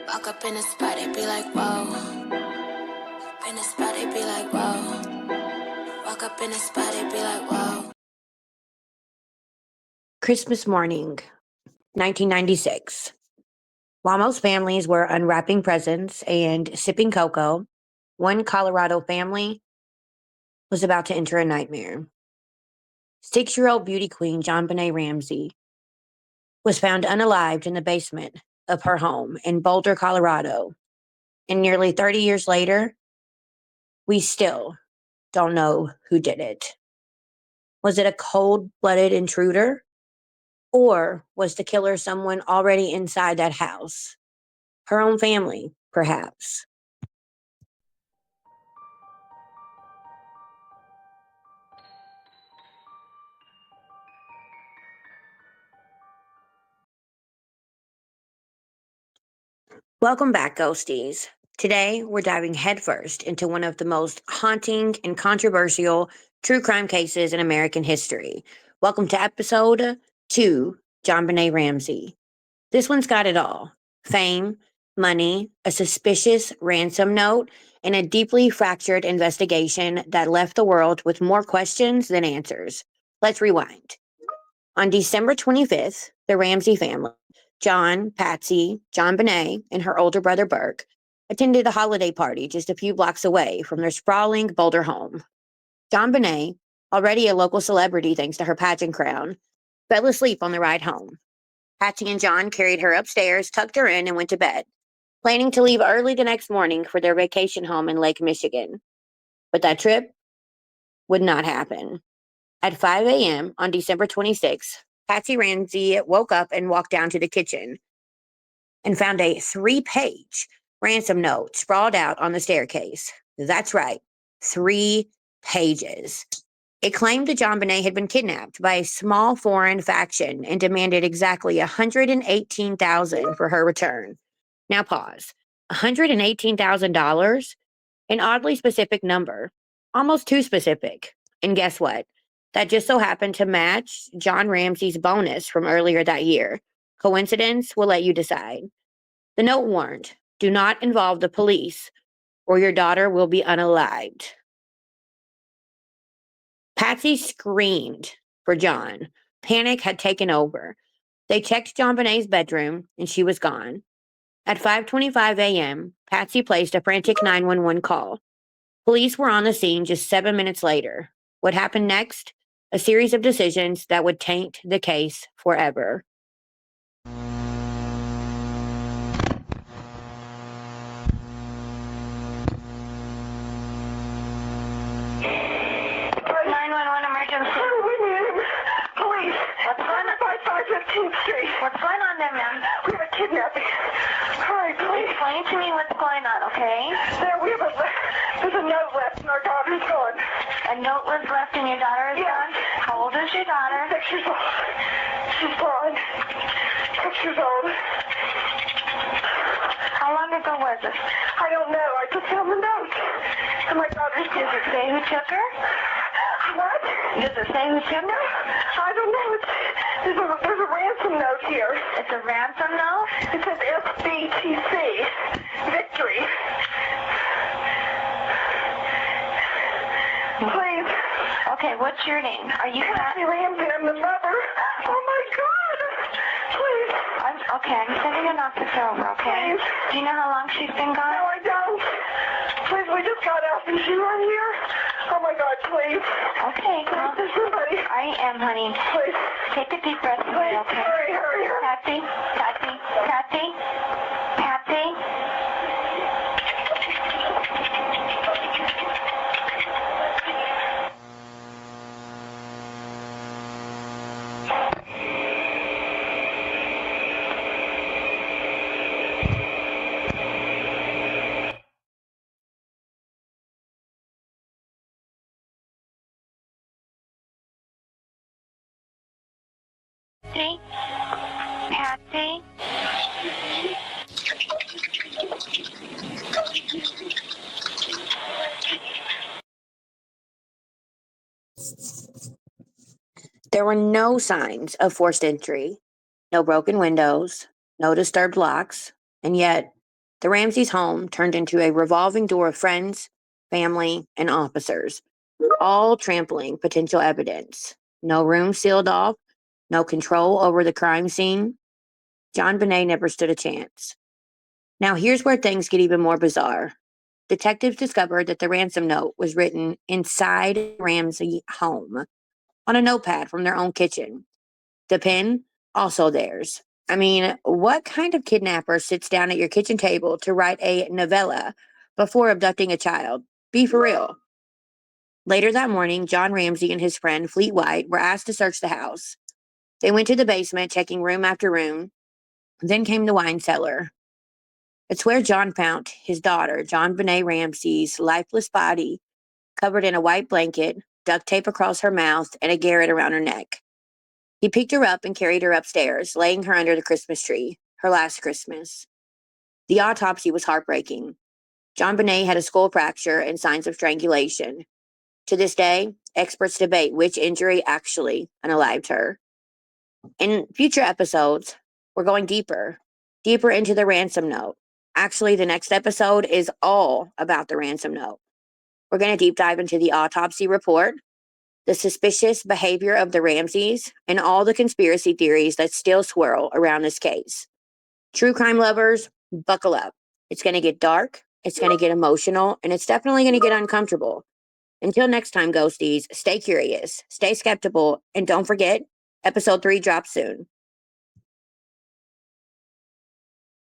Walk up in the spot, they be like, whoa. In the spot, they be like, whoa. Walk up in the spot, they be like, whoa. Christmas morning, 1996. While most families were unwrapping presents and sipping cocoa, one Colorado family was about to enter a nightmare. 6-year-old beauty queen Benet Ramsey was found unalived in the basement of her home in Boulder, Colorado. And nearly 30 years later, we still don't know who did it. Was it a cold-blooded intruder? Or was the killer someone already inside that house? Her own family, perhaps. Welcome back, Ghosties. Today, we're diving headfirst into one of the most haunting and controversial true crime cases in American history. Welcome to episode 2, Benet Ramsey. This one's got it all: fame, money, a suspicious ransom note, and a deeply fractured investigation that left the world with more questions than answers. Let's rewind. On December 25th, the Ramsey family, John, Patsy, Benet, and her older brother Burke, attended a holiday party just a few blocks away from their sprawling Boulder home. Benet, already a local celebrity thanks to her pageant crown, fell asleep on the ride home. Patsy and John carried her upstairs, tucked her in, and went to bed, planning to leave early the next morning for their vacation home in Lake Michigan. But that trip would not happen. At 5 a.m. on December 26th, Patsy Ramsey woke up and walked down to the kitchen and found a 3-page ransom note sprawled out on the staircase. That's right, 3 pages. It claimed that Benet had been kidnapped by a small foreign faction and demanded exactly $118,000 for her return. Now pause. $118,000? An oddly specific number. Almost too specific. And guess what? That just so happened to match John Ramsey's bonus from earlier that year. Coincidence? We'll let you decide. The note warned, do not involve the police or your daughter will be unalived. Patsy screamed for John. Panic had taken over. They checked Benet's bedroom and she was gone. At 5:25 a.m., Patsy placed a frantic 911 call. Police were on the scene just 7 minutes later. What happened next? A series of decisions that would taint the case forever. What's going on? 15th Street. What's going on there, ma'am? We have a kidnapping. Hurry, please. Explain to me what's going on, okay? There's a note left and our daughter's gone. A note was left and your daughter is gone? How old is your daughter? 6 years old. She's gone. 6 years old. How long ago was it? I don't know. I just found the note. And my daughter's gone. Does it say who took her? What? Does it say who took her? I don't know. There's a ransom note here. It's a ransom note? It says FBTC. Victory. Please. Okay, what's your name? Are you Patsy Ramsey? I'm the mother. Oh my God. Please. I'm sending an officer over, okay? Please. Do you know how long she's been gone? No, I don't. Please, we just got out. Is she right here? Oh my God, please. Okay, well, there's somebody. I am, honey. Please. Take a deep breath. Please, okay? Hurry. Patsy. Patsy? There were no signs of forced entry, no broken windows, no disturbed locks, and yet The Ramseys' home turned into a revolving door of friends, family, and officers, all trampling potential evidence. No room sealed off, no control over the crime scene. John Benet never stood a chance. Now, here's where things get even more bizarre. Detectives discovered that the ransom note was written inside Ramsey home on a notepad from their own kitchen. The pen, also theirs. I mean, what kind of kidnapper sits down at your kitchen table to write a novella before abducting a child? Be for real. Later that morning, John Ramsey and his friend Fleet White were asked to search the house. They went to the basement, checking room after room. Then came the wine cellar. It's where John found his daughter, John Benet Ramsey's lifeless body, covered in a white blanket, duct tape across her mouth, and a garrote around her neck. He picked her up and carried her upstairs, laying her under the Christmas tree, her last Christmas. The autopsy was heartbreaking. John Benet had a skull fracture and signs of strangulation. To this day, experts debate which injury actually unalived her. In future episodes, we're going deeper into the ransom note. Actually, the next episode is all about the ransom note. We're going to deep dive into the autopsy report, the suspicious behavior of the Ramseys, and all the conspiracy theories that still swirl around this case. True crime lovers, buckle up. It's going to get dark, it's going to get emotional, and it's definitely going to get uncomfortable. Until next time, ghosties, stay curious, stay skeptical, and don't forget, episode 3 drops soon.